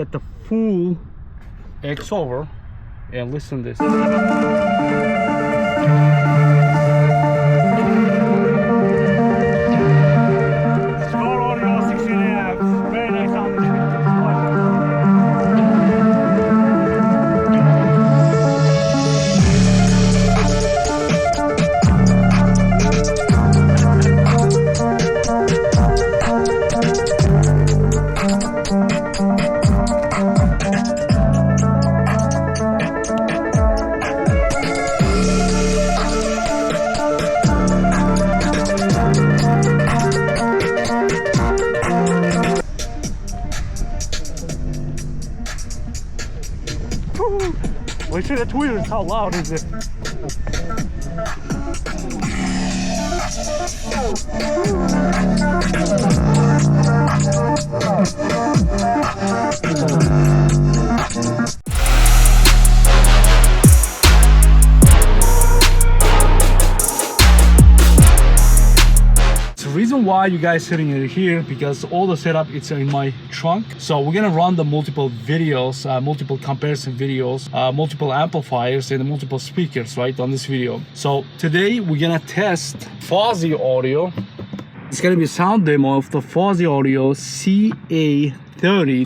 Get the full X over and listen to this. Skar Audio 16 amps, very nice sound. Wait till the tweeters, how loud is it? The reason why you guys sitting here because all the setup it's in my trunk, so we're gonna run the multiple videos, multiple comparison videos, multiple amplifiers and multiple speakers right on this video. So today we're gonna test Fosi Audio. It's gonna be a sound demo of the Fosi Audio CA30.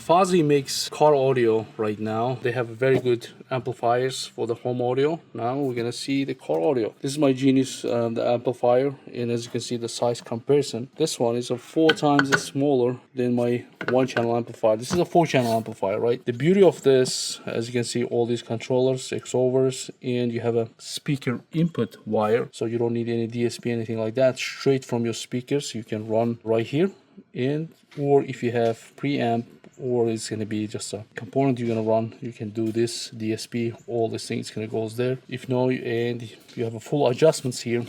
Fosi makes Skar Audio right now. They have very good amplifiers for the home audio. Now we're gonna see the Skar Audio. This is my Genius the amplifier, and as you can see the size comparison, this one is 4 times smaller than my 1-channel amplifier. This is a 4-channel amplifier, right? The beauty of this, as you can see, all these controllers, X-overs, and you have a speaker input wire, so you don't need any DSP, anything like that. Straight from your speakers you can run right here, and or if you have preamp, or it's going to be just a component you're going to run, you can do this DSP, all these things going to goes there. If no, and you have a full adjustments here.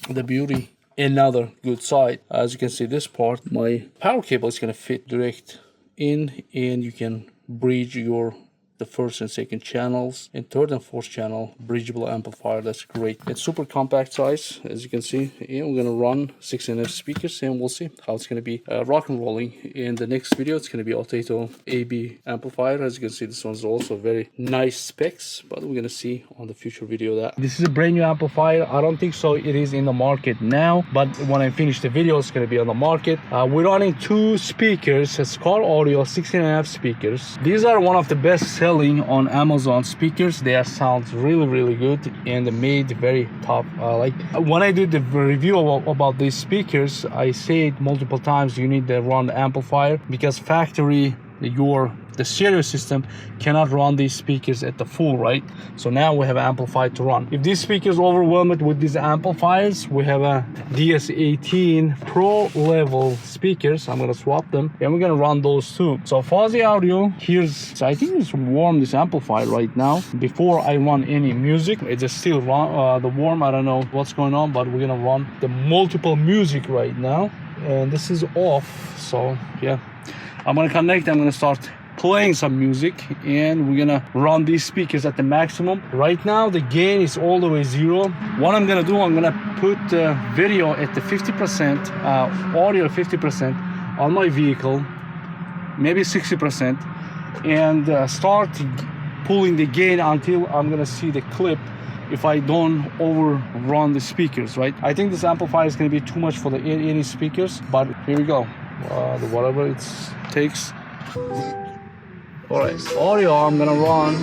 The beauty, another good side, as you can see, this part, my power cable is going to fit direct in, and you can bridge your the first and second channels and third and fourth channel bridgeable amplifier. That's great. It's super compact size, as you can see, and we're gonna run 6.5 speakers, and we'll see how it's gonna be rock and rolling. In the next video it's gonna be Faital AB amplifier. As you can see, this one's also very nice specs, but we're gonna see on the future video that this is a brand new amplifier. I don't think so it is in the market now, but when I finish the video it's gonna be on the market. We're running 2 speakers, Skar Audio 16.5 speakers. These are one of the best on Amazon speakers. They sound really good, and made very top. Like when I did the review about these speakers, I said multiple times you need to run the amplifier, because factory the stereo system cannot run these speakers at the full, right? So now we have an amplifier to run. If these speakers overwhelmed with these amplifiers, we have a DS18 Pro level speakers. I'm gonna swap them, and we're gonna run those too. So Fosi Audio, so I think it's warm, this amplifier right now. Before I run any music, it's just still run the warm. I don't know what's going on, but we're gonna run the multiple music right now, and this is off. So yeah, I'm gonna connect, I'm gonna start playing some music, and we're gonna run these speakers at the maximum. Right now the gain is all the way 0. What I'm gonna do, I'm gonna put video at the 50%, audio 50% on my vehicle, maybe 60%, and start pulling the gain until I'm gonna see the clip if I don't overrun the speakers, right? I think this amplifier is gonna be too much for the any speakers, but here we go. Whatever it takes. All right, audio I'm gonna run.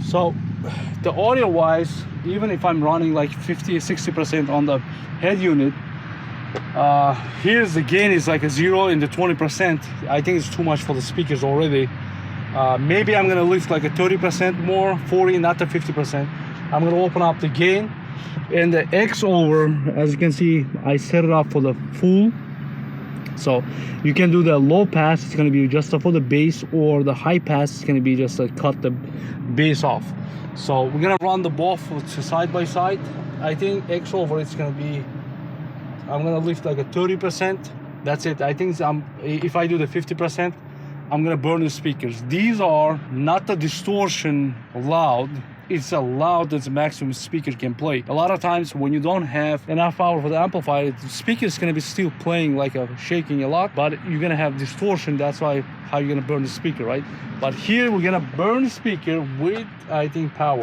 So the audio wise, even if I'm running like 50-60% on the head unit, here's the gain is like a 0 in the 20%. I think it's too much for the speakers already. Maybe I'm gonna lift like a 30% more, 40, not the 50%. I'm gonna open up the gain and the X over. As you can see, I set it up for the full. So you can do the low pass, it's gonna be just for the bass, or the high pass, it's gonna be just to cut the bass off. So we're gonna run the both side by side. I think X over, it's gonna be, I'm gonna lift like a 30%. That's it. I think if I do the 50%, I'm gonna burn the speakers. These are not the distortion loud. It's a loud that's the maximum speaker can play. A lot of times when you don't have enough power for the amplifier, the speaker is gonna be still playing like a shaking a lot, but you're gonna have distortion. That's why how you're gonna burn the speaker, right? But here we're gonna burn the speaker with, I think, power.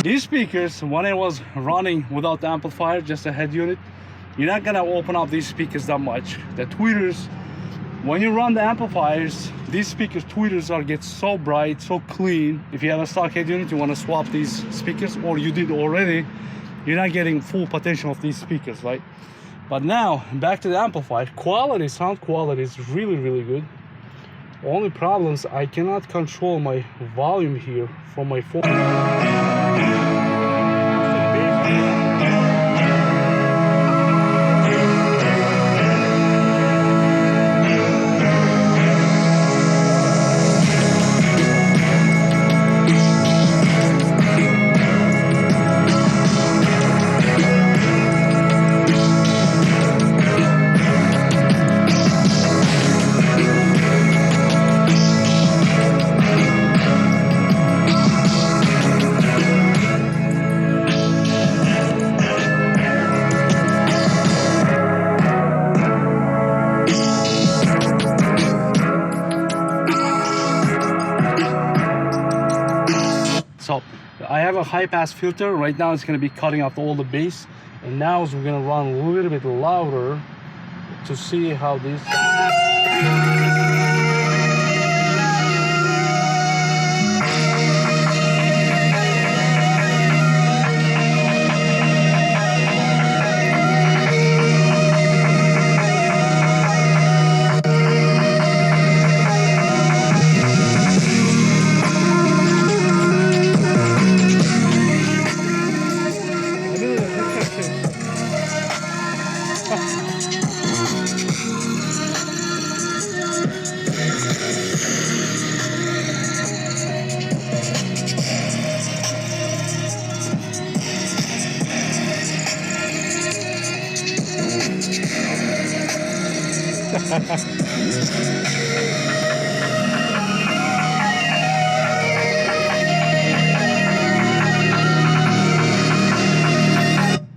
These speakers, when I was running without the amplifier, just a head unit, you're not gonna open up these speakers that much. The tweeters, when you run the amplifiers, these speakers tweeters get so bright, so clean. If you have a stock head unit, you want to swap these speakers, or you did already, you're not getting full potential of these speakers, right? But now back to the amplifier quality. Sound quality is really, really good. Only problems, I cannot control my volume here from my phone. So I have a high pass filter. Right now it's going to be cutting out all the bass. And now we're going to run a little bit louder to see how this...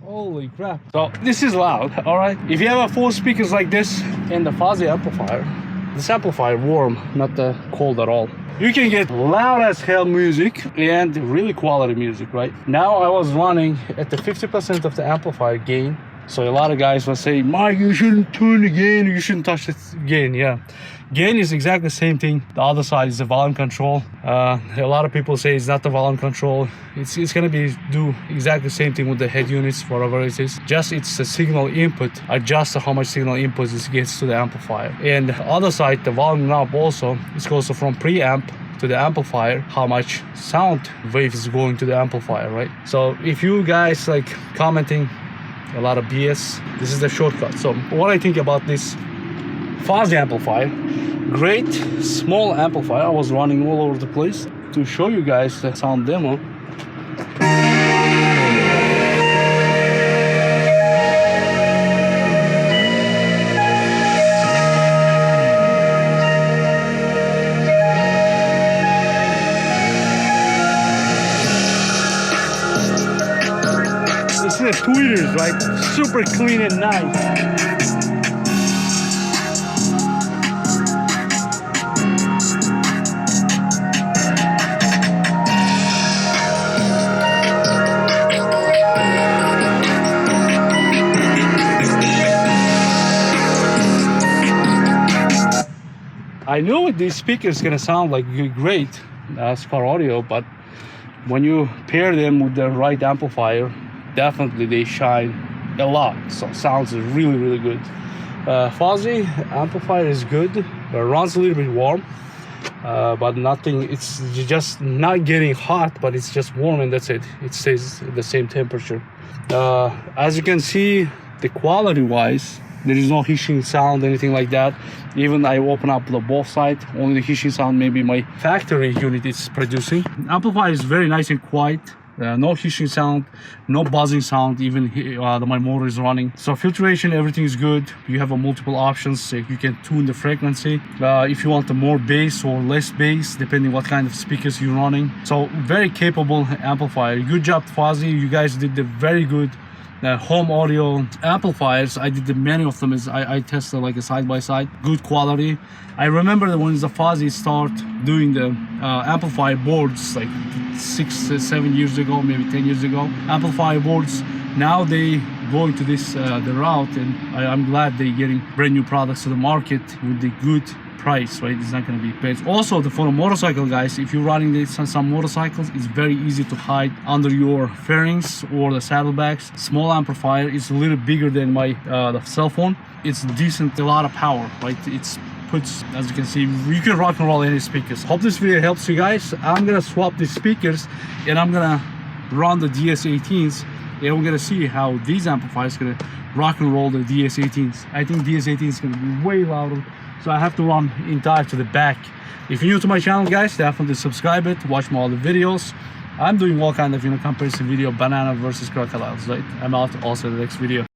Holy crap. So this is loud, all right? If you have a 4 speakers like this and the Fosi amplifier, this amplifier warm, not cold at all. You can get loud as hell music and really quality music, right? Now I was running at the 50% of the amplifier gain. So a lot of guys will say, Mike, you shouldn't turn the gain, you shouldn't touch the gain. Yeah, gain is exactly the same thing. The other side is the volume control. A lot of people say it's not the volume control. It's gonna do exactly the same thing with the head units, whatever it is. Just it's the signal input, adjust how much signal input this gets to the amplifier. And the other side, the volume knob also, it goes from preamp to the amplifier, how much sound wave is going to the amplifier, right? So if you guys like commenting a lot of BS, this is the shortcut. So what I think about this Fosi amplifier, great small amplifier. I was running all over the place to show you guys the sound demo. This is the tweeters, right? Super clean and nice. I knew these speakers gonna sound like great, Skar Audio, but when you pair them with the right amplifier, definitely they shine a lot. So sounds is really good. Fosi amplifier is good, but runs a little bit warm, but nothing, it's just not getting hot, but it's just warm, and that's it. It stays the same temperature. As you can see, the quality wise, there is no hissing sound, anything like that. Even I open up the both sides, only the hissing sound maybe my factory unit is producing. Amplifier is very nice and quiet. No hissing sound, no buzzing sound, even my motor is running. So filtration, everything is good. You have multiple options, so you can tune the frequency if you want more bass or less bass, depending what kind of speakers you're running. So very capable amplifier. Good job, Fosi. You guys did the very good home audio amplifiers. I did many of them. I tested like a side-by-side, good quality. I remember that when the Fosi start doing the amplifier boards like 6-7 years ago, maybe 10 years ago, amplifier boards. Now they going to this the route, and I'm glad they getting brand new products to the market with the good price, right? It's not going to be paid. Also, for a motorcycle, guys, if you're running some motorcycles, it's very easy to hide under your fairings or the saddlebags. Small amplifier is a little bigger than my the cell phone. It's decent, a lot of power, right? It's puts, as you can see, you can rock and roll any speakers. Hope this video helps you guys. I'm gonna swap the speakers, and I'm gonna run the DS18s, and we're gonna see how these amplifiers gonna rock and roll the DS18s. I think DS18 is gonna be way louder, so I have to run entire to the back. If you're new to my channel, guys, definitely subscribe it, watch my other videos. I'm doing all kind of comparison video, banana versus crocodiles, right? I'm out also in the next video.